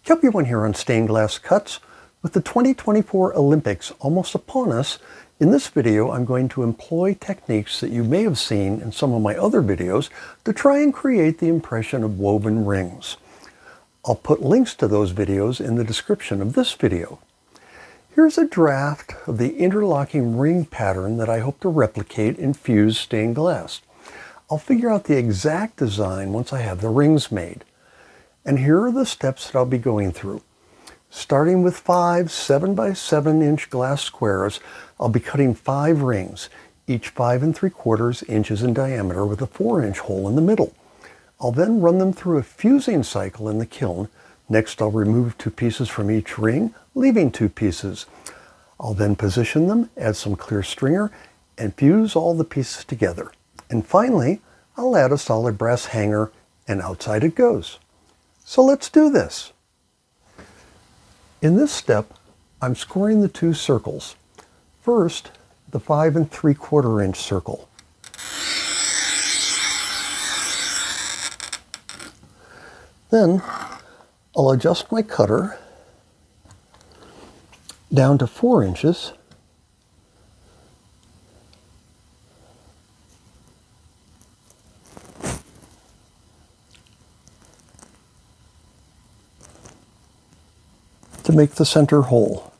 Kelpieone here on Stainedglasscuts. With the 2024 Olympics almost upon us, in this video I'm going to employ techniques that you may have seen in some of my other videos to try and create the impression of woven rings. I'll put links to those videos in the description of this video. Here's a draft of the interlocking ring pattern that I hope to replicate in fused stained glass. I'll figure out the exact design once I have the rings made. And here are the steps that I'll be going through. Starting with 5 7x7-inch glass squares, I'll be cutting 5 rings, each 5 3/4 inches in diameter with a 4-inch hole in the middle. I'll then run them through a fusing cycle in the kiln. Next, I'll remove 2 pieces from each ring, leaving 2 pieces. I'll then position them, add some clear stringer, and fuse all the pieces together. And finally, I'll add a solid brass hanger, and outside it goes. So let's do this. In this step, I'm scoring the 2 circles. First, the 5 3/4 inch circle. Then, I'll adjust my cutter down to 4 inches. To make the center hole.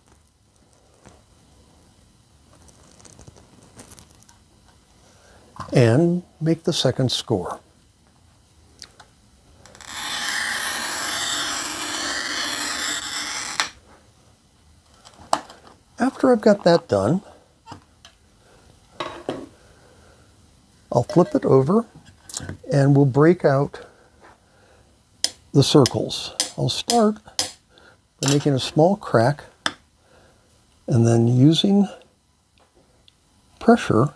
And make the second score. After I've got that done, I'll flip it over and we'll break out the circles. I'll start by making a small crack and then using pressure,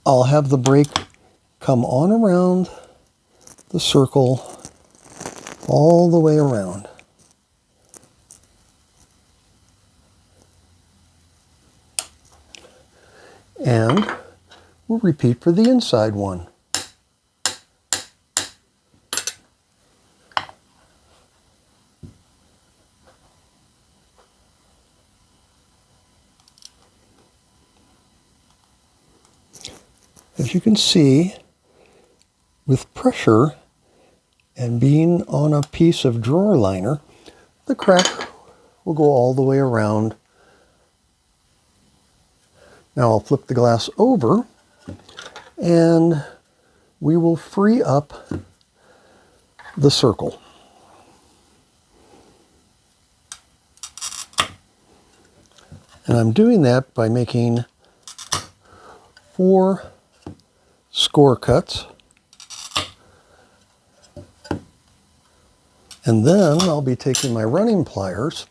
I'll have the break come on around the circle all the way around. And we'll repeat for the inside one. As you can see, with pressure and being on a piece of drawer liner, the crack will go all the way around. Now I'll flip the glass over and we will free up the circle. And I'm doing that by making 4 score cuts, and then I'll be taking my running pliers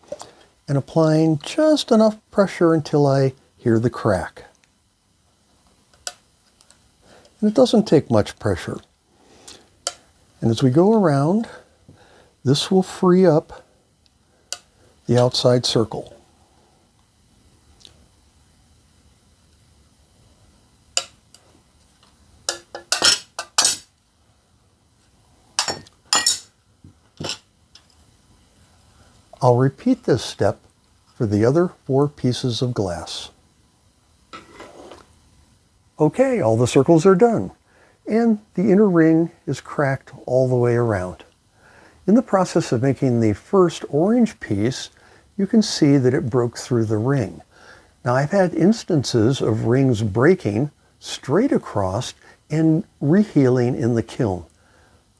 and applying just enough pressure until I hear the crack. And it doesn't take much pressure. And as we go around, this will free up the outside circle. I'll repeat this step for the other 4 pieces of glass. Okay, all the circles are done, and the inner ring is cracked all the way around. In the process of making the first orange piece, you can see that it broke through the ring. Now I've had instances of rings breaking straight across and rehealing in the kiln.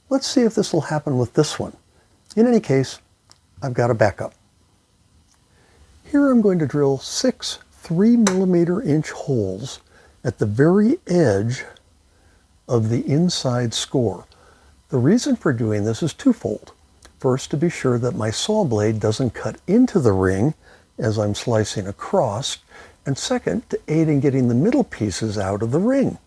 Let's see if this will happen with this one. In any case, I've got a backup. Here I'm going to drill 6 3mm holes at the very edge of the inside score. The reason for doing this is twofold. First, to be sure that my saw blade doesn't cut into the ring as I'm slicing across, and second, to aid in getting the middle pieces out of the ring.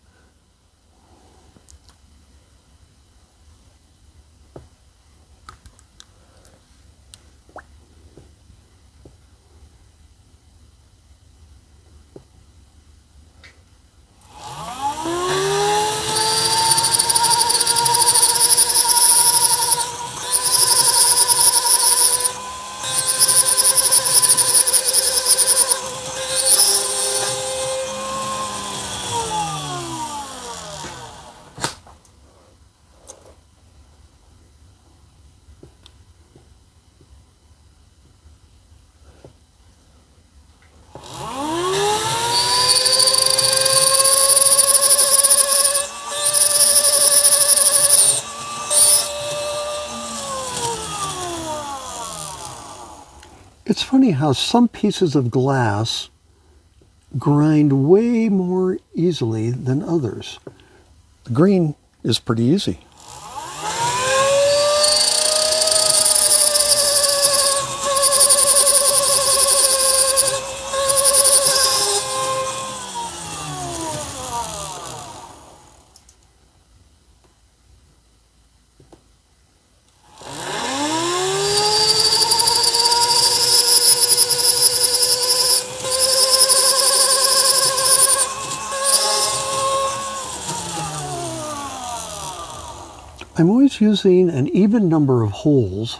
funny how some pieces of glass grind way more easily than others. The green is pretty easy. I'm always using an even number of holes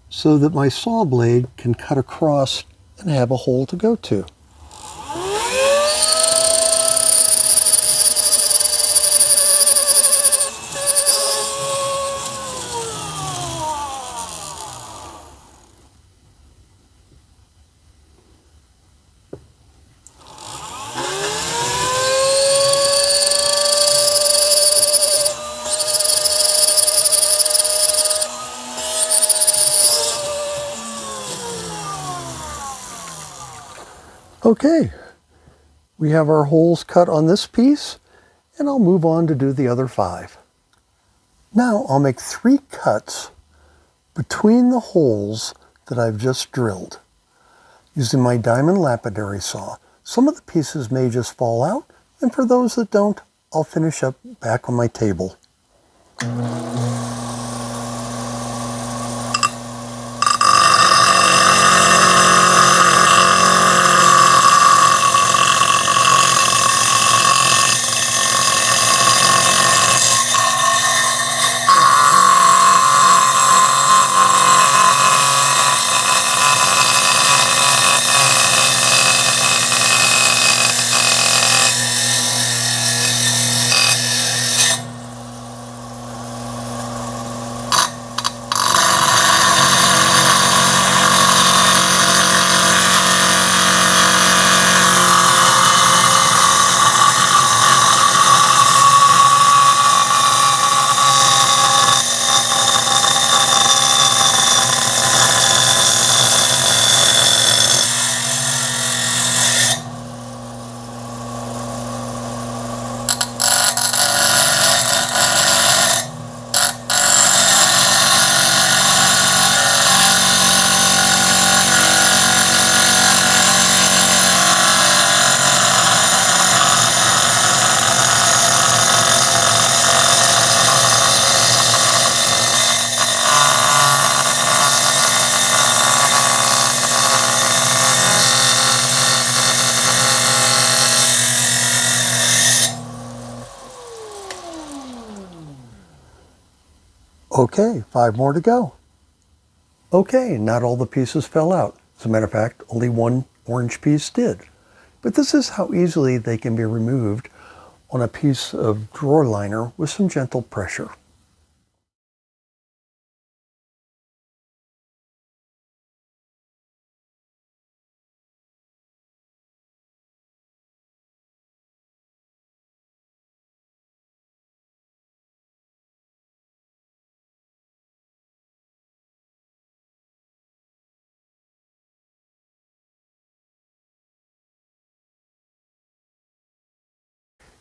so that my saw blade can cut across and have a hole to go to. Okay, we have our holes cut on this piece, and I'll move on to do the other 5. Now I'll make 3 cuts between the holes that I've just drilled using my diamond lapidary saw. Some of the pieces may just fall out, and for those that don't, I'll finish up back on my table. Okay, 5 more to go. Okay, not all the pieces fell out. As a matter of fact, only one orange piece did. But this is how easily they can be removed on a piece of drawer liner with some gentle pressure.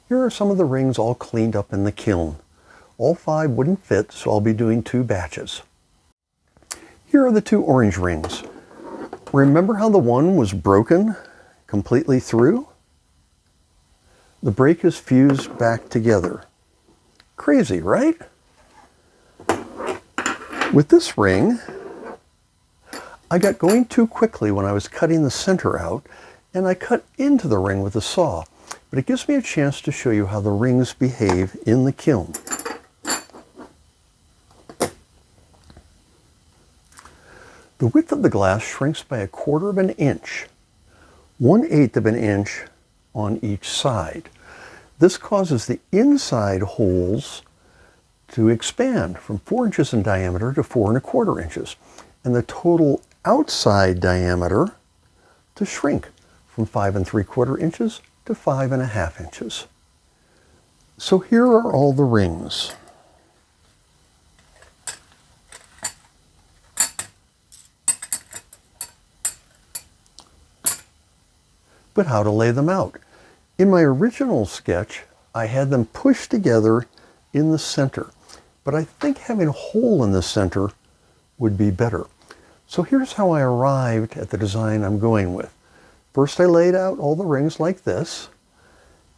Here are some of the rings all cleaned up in the kiln. All 5 wouldn't fit, so I'll be doing 2 batches. Here are the 2 orange rings. Remember how the one was broken completely through? The break is fused back together. Crazy, right? With this ring, I got going too quickly when I was cutting the center out, and I cut into the ring with the saw. But it gives me a chance to show you how the rings behave in the kiln. The width of the glass shrinks by 1/4 of an inch, 1/8 of an inch on each side. This causes the inside holes to expand from 4 inches in diameter to 4 1/4 inches, and the total outside diameter to shrink from 5 3/4 inches to 5 1/2 inches. So here are all the rings. but how to lay them out. In my original sketch, I had them pushed together in the center, but I think having a hole in the center would be better. So here's how I arrived at the design I'm going with. First, I laid out all the rings like this.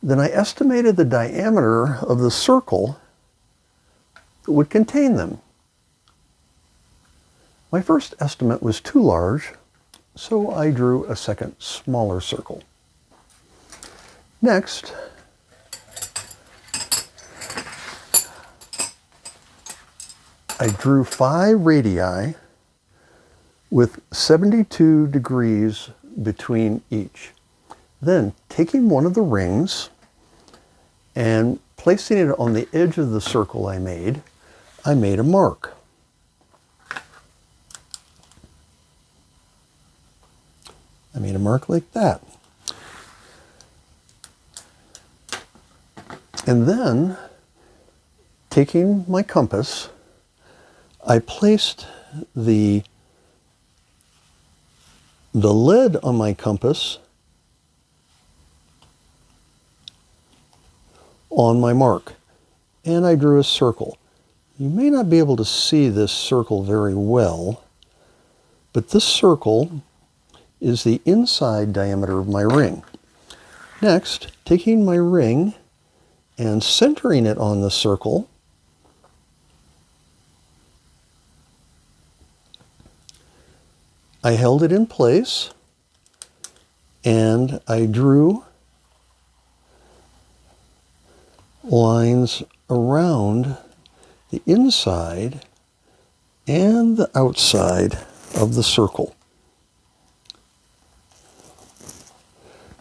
Then I estimated the diameter of the circle that would contain them. My first estimate was too large, so I drew a second smaller circle. Next, I drew 5 radii with 72 degrees between each. Then, taking one of the rings and placing it on the edge of the circle I made a mark. I made a mark like that. And then, taking my compass, I placed the lead on my compass on my mark, and I drew a circle. You may not be able to see this circle very well, but this circle is the inside diameter of my ring. Next, taking my ring and centering it on the circle, I held it in place and I drew lines around the inside and the outside of the circle.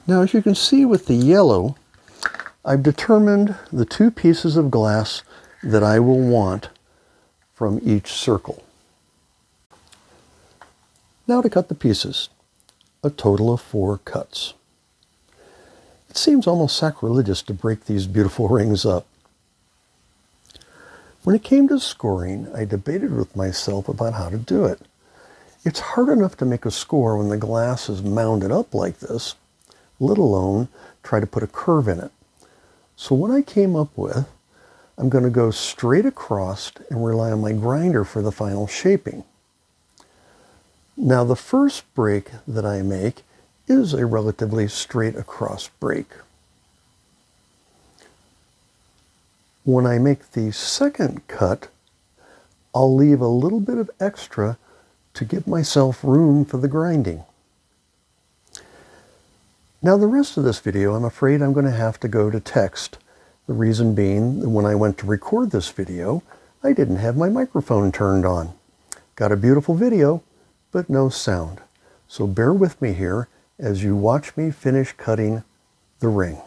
Now, as you can see with the yellow, I've determined the 2 pieces of glass that I will want from each circle. Now to cut the pieces, a total of 4 cuts. It seems almost sacrilegious to break these beautiful rings up. When it came to scoring, I debated with myself about how to do it. It's hard enough to make a score when the glass is mounded up like this, let alone try to put a curve in it. So what I came up with, I'm going to go straight across and rely on my grinder for the final shaping. Now the first break that I make is a relatively straight across break. When I make the second cut, I'll leave a little bit of extra to give myself room for the grinding. Now the rest of this video, I'm afraid I'm going to have to go to text. The reason being that when I went to record this video, I didn't have my microphone turned on. Got a beautiful video, but no sound. So bear with me here as you watch me finish cutting the ring.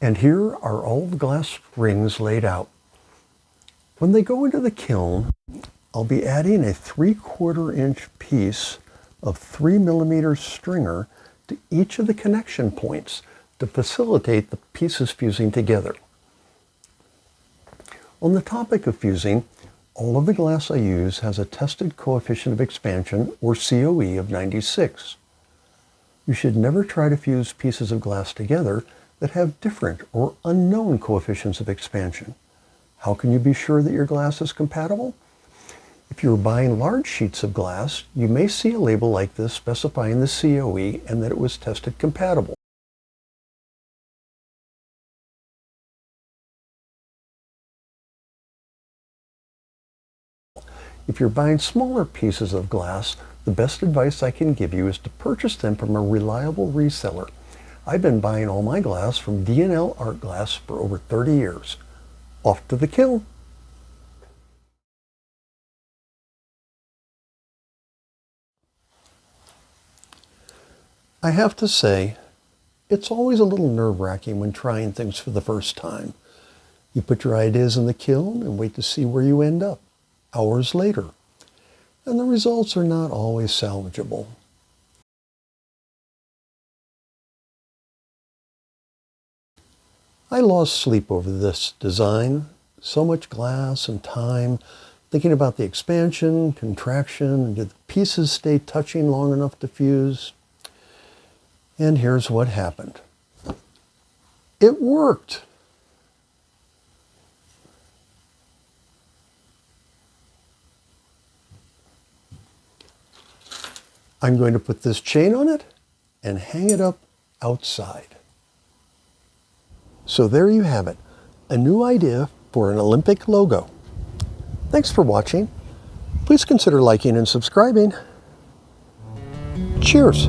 And here are all the glass rings laid out. When they go into the kiln, I'll be adding a 3/4 inch piece of 3mm stringer to each of the connection points to facilitate the pieces fusing together. On the topic of fusing, all of the glass I use has a tested coefficient of expansion, or COE, of 96. You should never try to fuse pieces of glass together that have different or unknown coefficients of expansion. How can you be sure that your glass is compatible? If you're buying large sheets of glass, you may see a label like this specifying the COE and that it was tested compatible. If you're buying smaller pieces of glass, the best advice I can give you is to purchase them from a reliable reseller. I've been buying all my glass from D&L Art Glass for over 30 years. Off to the kiln. I have to say, it's always a little nerve-wracking when trying things for the first time. You put your ideas in the kiln and wait to see where you end up, hours later. And the results are not always salvageable. I lost sleep over this design. So much glass and time, thinking about the expansion, contraction, and did the pieces stay touching long enough to fuse? And here's what happened. It worked. I'm going to put this chain on it and hang it up outside. So there you have it, a new idea for an Olympic logo. Thanks for watching. Please consider liking and subscribing. Cheers.